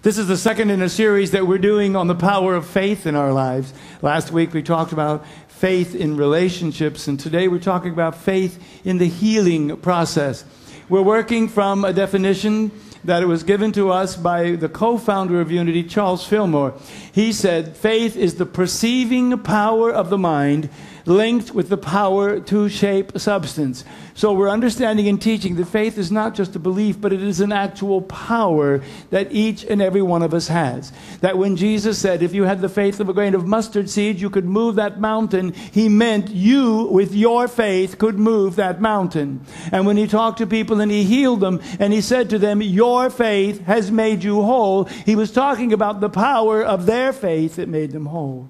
This is the second in a series that we're doing on the power of faith in our lives. Last week we talked about faith in relationships, and today we're talking about faith in the healing process. We're working from a definition that it was given to us by the co-founder of Unity, Charles Fillmore. He said, faith is the perceiving power of the mind linked with the power to shape substance. So we're understanding and teaching that faith is not just a belief, but it is an actual power that each and every one of us has. That when Jesus said, if you had the faith of a grain of mustard seed, you could move that mountain, he meant you, with your faith, could move that mountain. And when he talked to people and he healed them, and he said to them, your faith has made you whole, he was talking about the power of their faith that made them whole.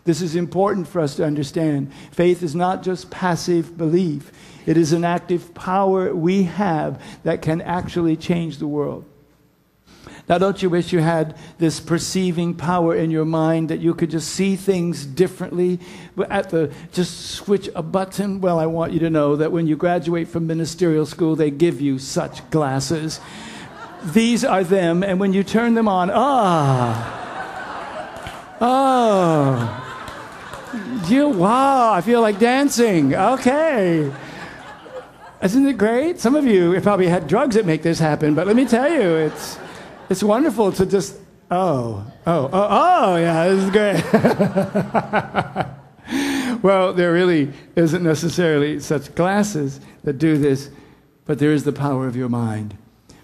This is important for us to understand. Faith is not just passive belief. It is an active power we have that can actually change the world. Now, don't you wish you had this perceiving power in your mind that you could just see things differently? Just switch a button? Well, I want you to know that when you graduate from ministerial school, they give you such glasses. These are them, and when you turn them on, wow, I feel like dancing. Okay. Isn't it great? Some of you probably had drugs that make this happen, but let me tell you, it's wonderful to just, yeah, this is great. Well, there really isn't necessarily such glasses that do this, but there is the power of your mind.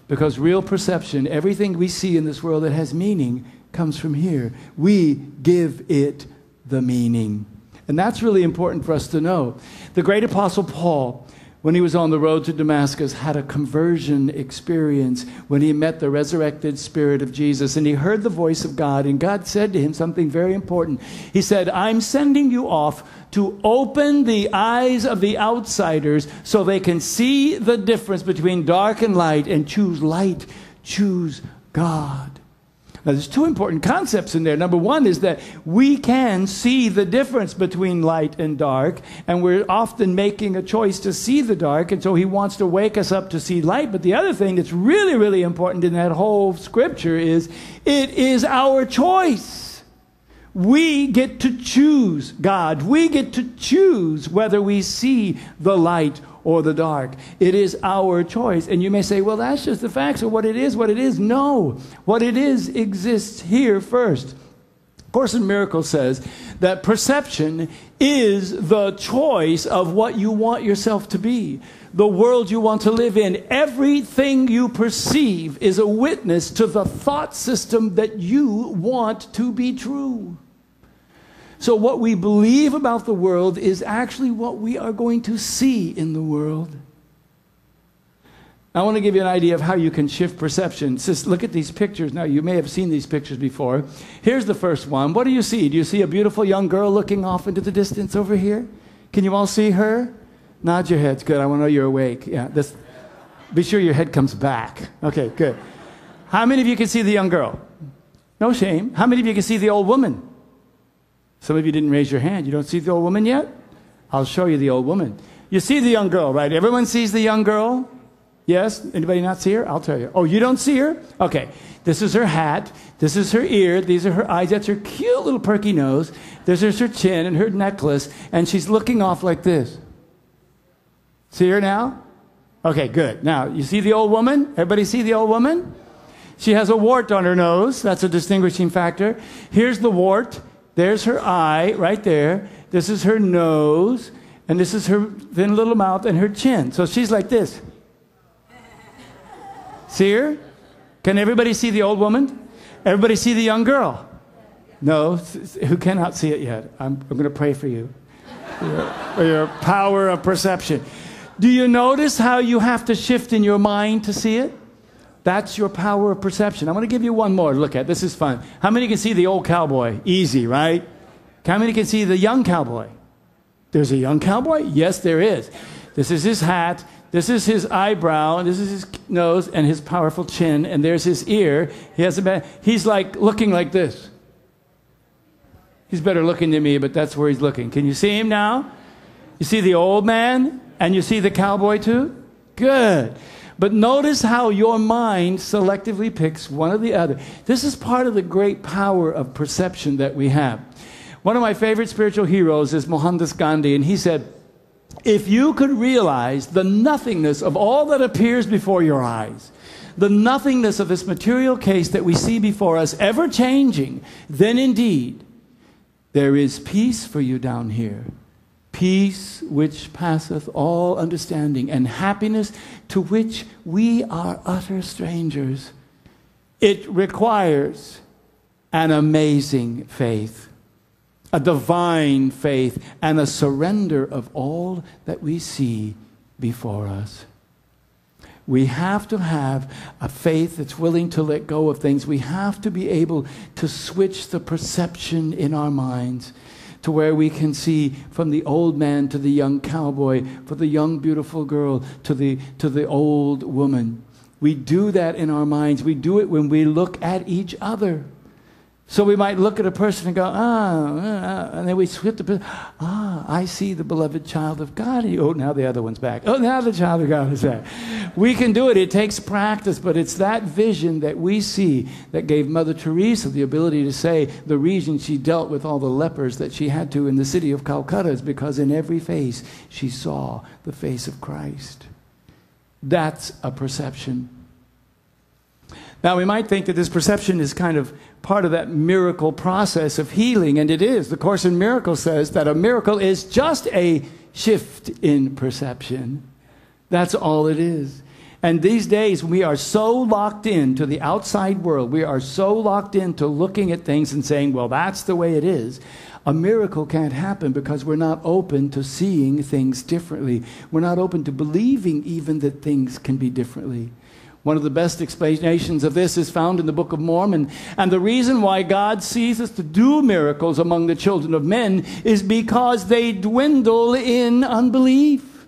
Because real perception, everything we see in this world that has meaning, comes from here. We give it the meaning. And that's really important for us to know. The great apostle Paul, when he was on the road to Damascus, had a conversion experience when he met the resurrected Spirit of Jesus. And he heard the voice of God, and God said to him something very important. He said, I'm sending you off to open the eyes of the outsiders so they can see the difference between dark and light and choose light, choose God. Now, there's two important concepts in there. Number one is that we can see the difference between light and dark, and we're often making a choice to see the dark, and so he wants to wake us up to see light. But the other thing that's really, really important in that whole scripture is it is our choice. We get to choose God. We get to choose whether we see the light or the dark. It is our choice. And you may say, well, that's just the facts of what it is, what it is. No, what it is exists here first. Course in Miracles says that perception is the choice of what you want yourself to be, the world you want to live in. Everything you perceive is a witness to the thought system that you want to be true. So what we believe about the world is actually what we are going to see in the world. I want to give you an idea of how you can shift perception. Just look at these pictures. Now, you may have seen these pictures before. Here's the first one. What do you see? Do you see a beautiful young girl looking off into the distance over here? Can you all see her? Nod your heads. Good. I want to know you're awake. Yeah. Be sure your head comes back. Okay, good. How many of you can see the young girl? No shame. How many of you can see the old woman? Some of you didn't raise your hand. You don't see the old woman yet? I'll show you the old woman. You see the young girl, right? Everyone sees the young girl? Yes? Anybody not see her? I'll tell you. Oh, you don't see her? Okay. This is her hat. This is her ear. These are her eyes. That's her cute little perky nose. This is her chin and her necklace. And she's looking off like this. See her now? Okay, good. Now, you see the old woman? Everybody see the old woman? She has a wart on her nose. That's a distinguishing factor. Here's the wart. There's her eye right there. This is her nose. And this is her thin little mouth and her chin. So she's like this. See her? Can everybody see the old woman? Everybody see the young girl? No? Who cannot see it yet? I'm going to pray for you. For your power of perception. Do you notice how you have to shift in your mind to see it? That's your power of perception. I'm going to give you one more to look at. This is fun. How many can see the old cowboy? Easy, right? How many can see the young cowboy? There's a young cowboy? Yes, there is. This is his hat. This is his eyebrow. And this is his nose and his powerful chin. And there's his ear. He's like looking like this. He's better looking than me, but that's where he's looking. Can you see him now? You see the old man and you see the cowboy too? Good. But notice how your mind selectively picks one or the other. This is part of the great power of perception that we have. One of my favorite spiritual heroes is Mohandas Gandhi, and he said, if you could realize the nothingness of all that appears before your eyes, the nothingness of this material case that we see before us ever changing, then indeed there is peace for you down here. Peace which passeth all understanding, and happiness to which we are utter strangers. It requires an amazing faith, a divine faith, and a surrender of all that we see before us. We have to have a faith that's willing to let go of things. We have to be able to switch the perception in our minds to where we can see from the old man to the young cowboy, for the young beautiful girl to the old woman. We do that in our minds. We do it when we look at each other. So we might look at a person and go, and then we switch the person. I see the beloved child of God. Oh, now the other one's back. Oh, now the child of God is back. We can do it. It takes practice, but it's that vision that we see that gave Mother Teresa the ability to say the reason she dealt with all the lepers that she had to in the city of Calcutta is because in every face she saw the face of Christ. That's a perception. Now, we might think that this perception is kind of part of that miracle process of healing, and it is. The Course in Miracles says that a miracle is just a shift in perception. That's all it is. And these days, we are so locked into the outside world. We are so locked into looking at things and saying, well, that's the way it is. A miracle can't happen because we're not open to seeing things differently. We're not open to believing even that things can be differently. One of the best explanations of this is found in the Book of Mormon. And the reason why God ceases to do miracles among the children of men is because they dwindle in unbelief.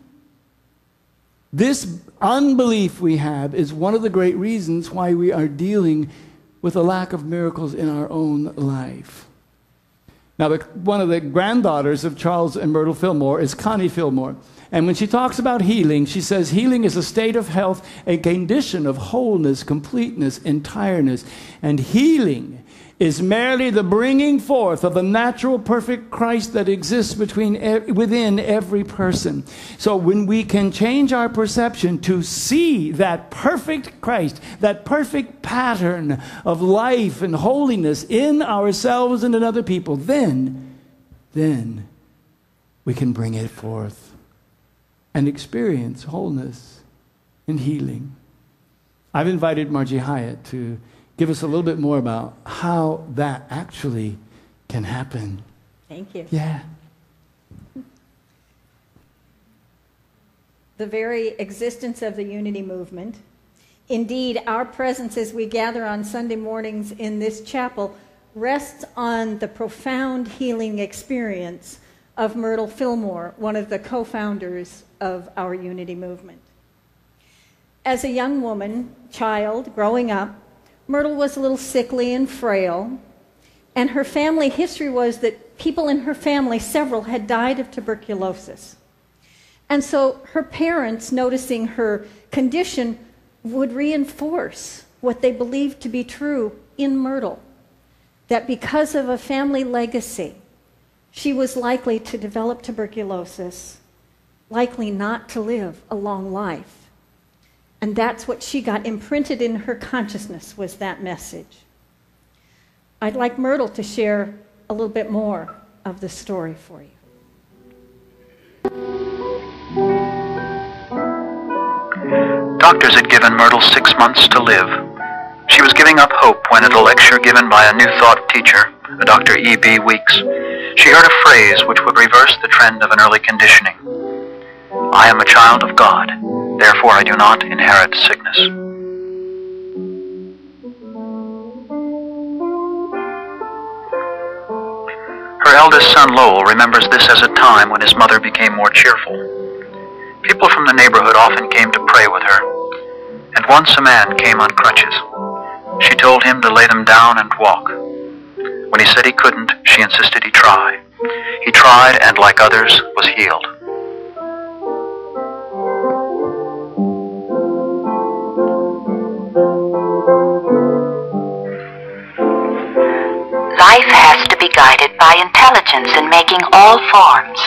This unbelief we have is one of the great reasons why we are dealing with a lack of miracles in our own life. Now, one of the granddaughters of Charles and Myrtle Fillmore is Connie Fillmore. And when she talks about healing, she says healing is a state of health, a condition of wholeness, completeness, entireness. And healing is merely the bringing forth of the natural, perfect Christ that exists within every person. So when we can change our perception to see that perfect Christ, that perfect pattern of life and holiness in ourselves and in other people, then we can bring it forth and experience wholeness and healing. I've invited Margie Hyatt to give us a little bit more about how that actually can happen. Thank you. Yeah. The very existence of the unity movement, indeed our presence as we gather on Sunday mornings in this chapel, rests on the profound healing experience of Myrtle Fillmore, one of the co-founders of our unity movement. As a young woman, child, growing up, Myrtle was a little sickly and frail, and her family history was that people in her family, several, had died of tuberculosis. And so her parents, noticing her condition, would reinforce what they believed to be true in Myrtle, that because of a family legacy, she was likely to develop tuberculosis, likely not to live a long life. And that's what she got imprinted in her consciousness, was that message. I'd like Myrtle to share a little bit more of the story for you. Doctors had given Myrtle 6 months to live. She was giving up hope when at a lecture given by a New Thought teacher, a Dr. E.B. Weeks, she heard a phrase which would reverse the trend of an early conditioning. I am a child of God, therefore I do not inherit sickness. Her eldest son Lowell remembers this as a time when his mother became more cheerful. People from the neighborhood often came to pray with her, and once a man came on crutches. She told him to lay them down and walk. When he said he couldn't, she insisted he try. He tried and, like others, was healed. guided by intelligence in making all forms.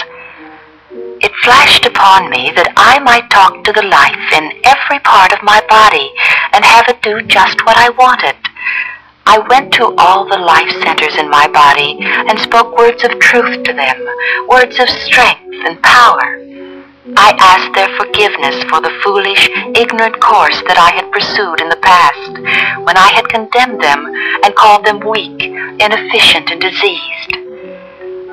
It flashed upon me that I might talk to the life in every part of my body and have it do just what I wanted. I went to all the life centers in my body and spoke words of truth to them, words of strength and power. I asked their forgiveness for the foolish, ignorant course that I had pursued in the past, when I had condemned them and called them weak, inefficient, and diseased.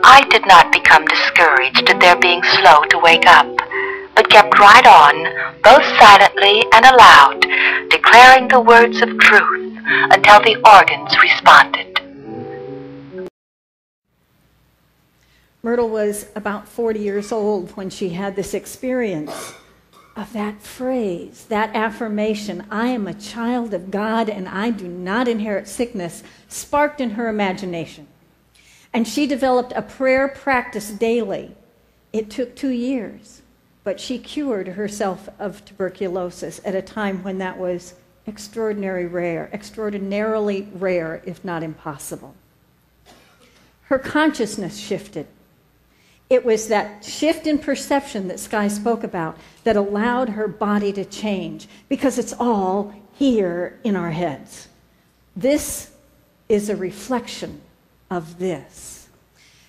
I did not become discouraged at their being slow to wake up, but kept right on, both silently and aloud, declaring the words of truth until the organs responded. Myrtle was about 40 years old when she had this experience of that phrase, that affirmation, I am a child of God and I do not inherit sickness, sparked in her imagination. And she developed a prayer practice daily. It took 2 years, but she cured herself of tuberculosis at a time when that was extraordinarily rare, if not impossible. Her consciousness shifted. It was that shift in perception that Skye spoke about that allowed her body to change, because it's all here in our heads. This is a reflection of this.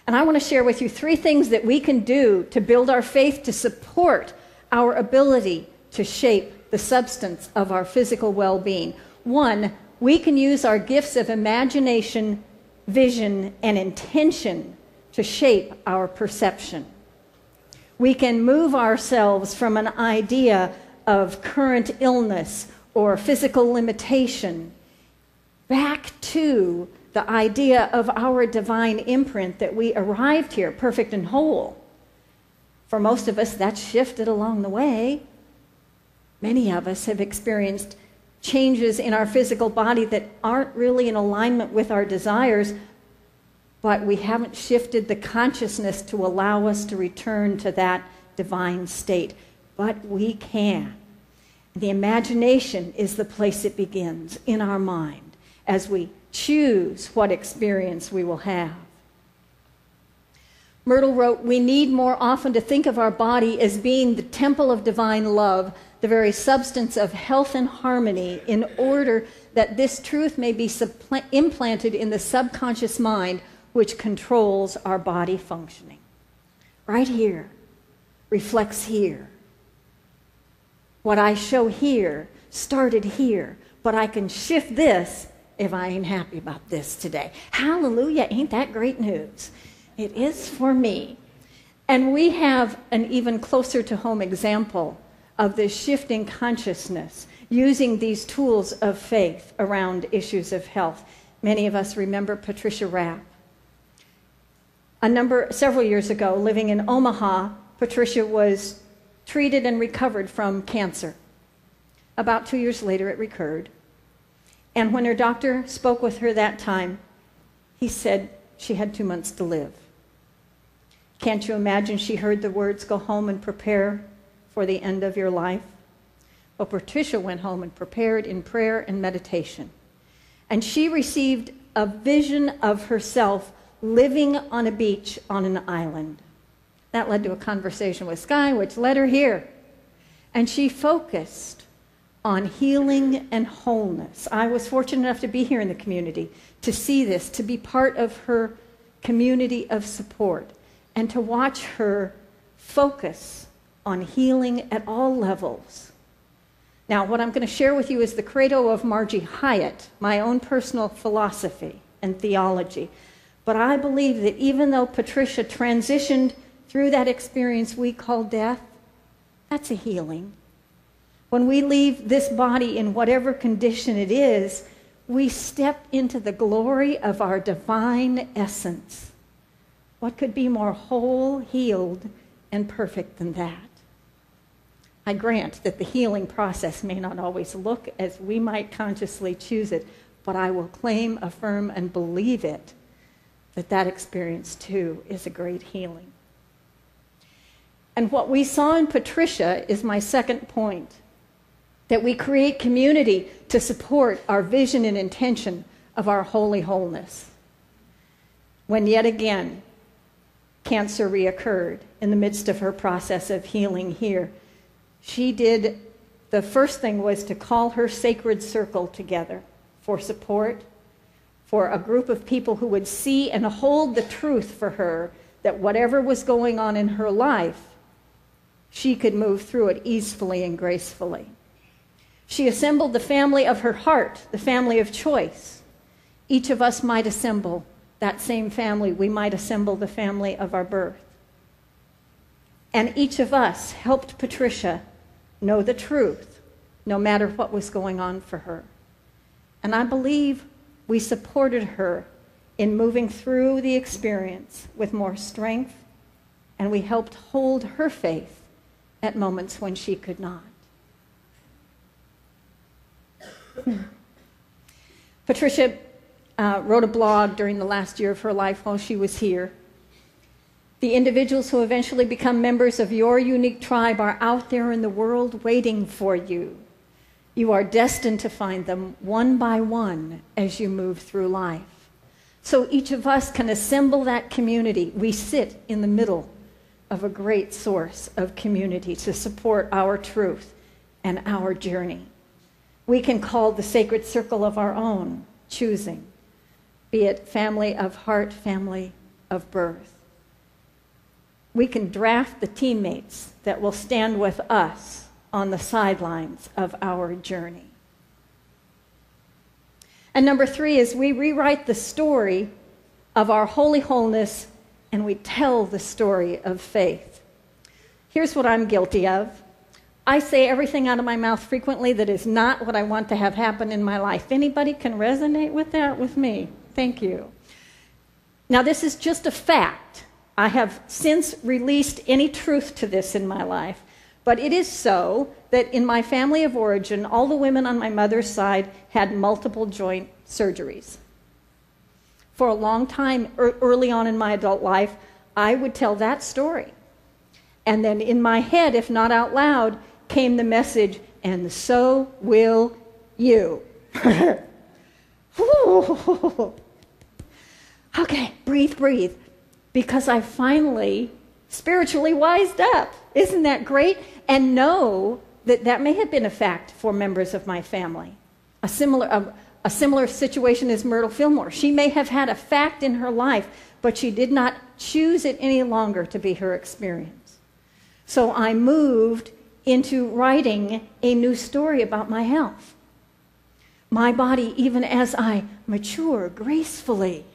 And I want to share with you 3 things that we can do to build our faith to support our ability to shape the substance of our physical well-being. 1, we can use our gifts of imagination, vision, and intention to shape our perception. We can move ourselves from an idea of current illness or physical limitation back to the idea of our divine imprint that we arrived here perfect and whole. For most of us, that's shifted along the way. Many of us have experienced changes in our physical body that aren't really in alignment with our desires, but we haven't shifted the consciousness to allow us to return to that divine state. But we can. The imagination is the place it begins, in our mind, as we choose what experience we will have. Myrtle wrote, we need more often to think of our body as being the temple of divine love, the very substance of health and harmony, in order that this truth may be implanted in the subconscious mind, which controls our body functioning. Right here reflects here. What I show here started here, but I can shift this if I ain't happy about this today. Hallelujah, ain't that great news? It is for me. And we have an even closer to home example of this shifting consciousness using these tools of faith around issues of health. Many of us remember Patricia Rapp. Several years ago, living in Omaha, Patricia was treated and recovered from cancer. About 2 years later, it recurred. And when her doctor spoke with her that time, he said she had 2 months to live. Can't you imagine she heard the words, go home and prepare for the end of your life? Well, Patricia went home and prepared in prayer and meditation. And she received a vision of herself living on a beach on an island. That led to a conversation with Skye, which led her here. And she focused on healing and wholeness. I was fortunate enough to be here in the community, to see this, to be part of her community of support, and to watch her focus on healing at all levels. Now, what I'm going to share with you is the credo of Margie Hyatt, my own personal philosophy and theology. But I believe that even though Patricia transitioned through that experience we call death, that's a healing. When we leave this body in whatever condition it is, we step into the glory of our divine essence. What could be more whole, healed, and perfect than that? I grant that the healing process may not always look as we might consciously choose it, but I will claim, affirm, and believe it, that experience too is a great healing. And what we saw in Patricia is my second point, that we create community to support our vision and intention of our holy wholeness. when yet again cancer reoccurred in the midst of her process of healing here. The first thing was to call her sacred circle together for support, for a group of people who would see and hold the truth for her that whatever was going on in her life, she could move through it easily and gracefully. She assembled the family of her heart, the family of choice. Each of us might assemble that same family. We might assemble the family of our birth. And each of us helped Patricia know the truth, no matter what was going on for her. And I believe we supported her in moving through the experience with more strength, and we helped hold her faith at moments when she could not. Patricia wrote a blog during the last year of her life while she was here. The individuals who eventually become members of your unique tribe are out there in the world waiting for you. You are destined to find them one by one as you move through life. So each of us can assemble that community. We sit in the middle of a great source of community to support our truth and our journey. We can call the sacred circle of our own choosing, be it family of heart, family of birth. We can draft the teammates that will stand with us on the sidelines of our journey. And number 3 is we rewrite the story of our holy wholeness and we tell the story of faith. Here's what I'm guilty of. I say everything out of my mouth frequently that is not what I want to have happen in my life. Anybody can resonate with that with me? Thank you. Now, this is just a fact. I have since released any truth to this in my life. But it is so that in my family of origin, all the women on my mother's side had multiple joint surgeries. For a long time, early on in my adult life, I would tell that story. And then in my head, if not out loud, came the message, and so will you. Okay, breathe. Because I finally spiritually wised up. Isn't that great? And know that that may have been a fact for members of my family. A similar situation as Myrtle Fillmore. She may have had a fact in her life, but she did not choose it any longer to be her experience. So I moved into writing a new story about my health. My body, even as I mature gracefully,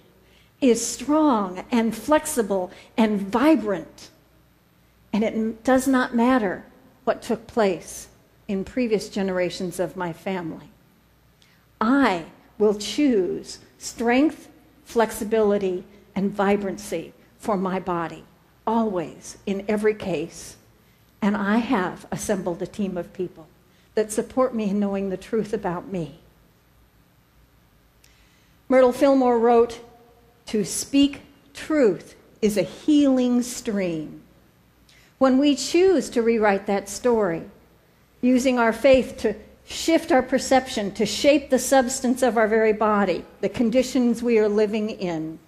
is strong and flexible and vibrant. And it does not matter what took place in previous generations of my family. I will choose strength, flexibility, and vibrancy for my body, always, in every case. And I have assembled a team of people that support me in knowing the truth about me. Myrtle Fillmore wrote, "To speak truth is a healing stream." When we choose to rewrite that story, using our faith to shift our perception, to shape the substance of our very body, the conditions we are living in,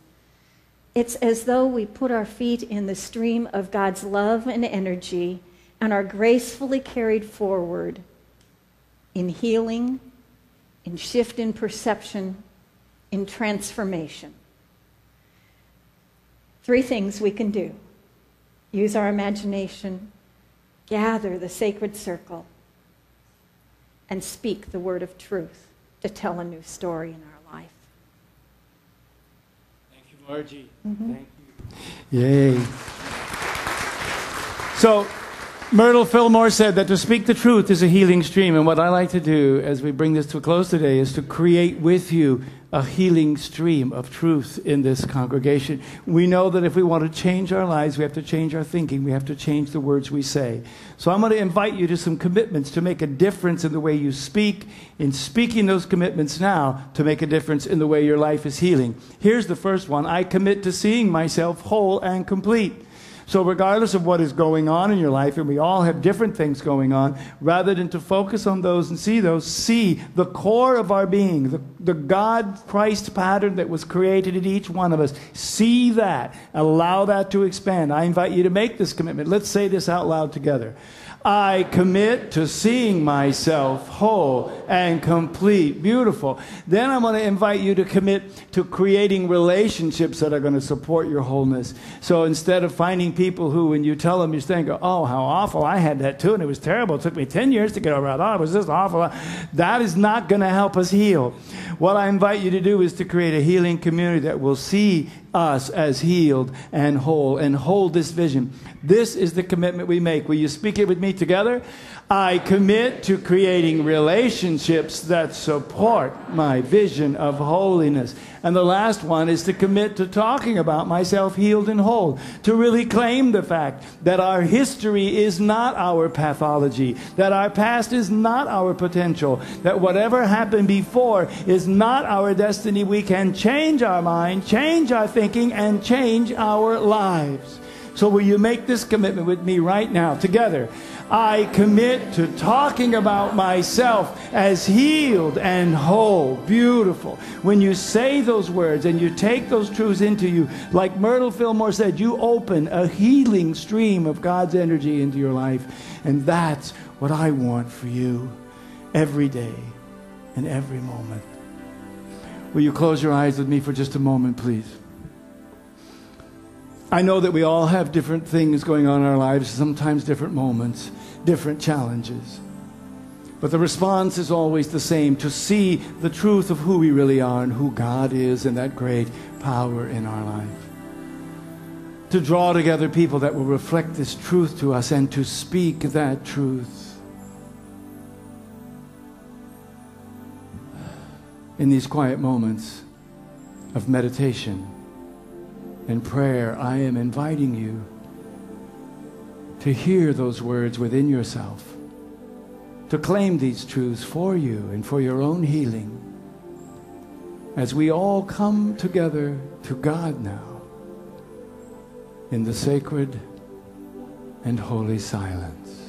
it's as though we put our feet in the stream of God's love and energy and are gracefully carried forward in healing, in shift in perception, in transformation. 3 things we can do. Use our imagination, gather the sacred circle, and speak the word of truth to tell a new story in our life. Thank you, Margie. Thank you. Yay. So, Myrtle Fillmore said that to speak the truth is a healing stream. And what I like to do as we bring this to a close today is to create with you a healing stream of truth in this congregation. We know that if we want to change our lives, we have to change our thinking. We have to change the words we say. So I'm going to invite you to some commitments to make a difference in the way you speak, in speaking those commitments now to make a difference in the way your life is healing. Here's the first one. I commit to seeing myself whole and complete. So regardless of what is going on in your life, and we all have different things going on, rather than to focus on those and see those, see the core of our being, the God-Christ pattern that was created in each one of us. See that. Allow that to expand. I invite you to make this commitment. Let's say this out loud together. I commit to seeing myself whole and complete. Beautiful. Then I'm going to invite you to commit to creating relationships that are going to support your wholeness. So instead of finding people who, when you tell them, you think, oh, how awful, I had that too, and it was terrible. It took me 10 years to get over it. Oh, it was just awful. That is not going to help us heal. What I invite you to do is to create a healing community that will see us as healed and hold this vision. This is the commitment we make. Will you speak it with me together? I commit to creating relationships that support my vision of holiness. And the last one is to commit to talking about myself healed and whole. To really claim the fact that our history is not our pathology, that our past is not our potential, that whatever happened before is not our destiny. We can change our mind, change our thinking, and change our lives. So will you make this commitment with me right now, together? I commit to talking about myself as healed and whole. Beautiful. When you say those words and you take those truths into you, like Myrtle Fillmore said, you open a healing stream of God's energy into your life. And that's what I want for you every day and every moment. Will you close your eyes with me for just a moment, please? I know that we all have different things going on in our lives, sometimes different moments, different challenges. But the response is always the same, to see the truth of who we really are and who God is and that great power in our life. To draw together people that will reflect this truth to us and to speak that truth. In these quiet moments of meditation and prayer, I am inviting you to hear those words within yourself, to claim these truths for you and for your own healing, as we all come together to God now in the sacred and holy silence.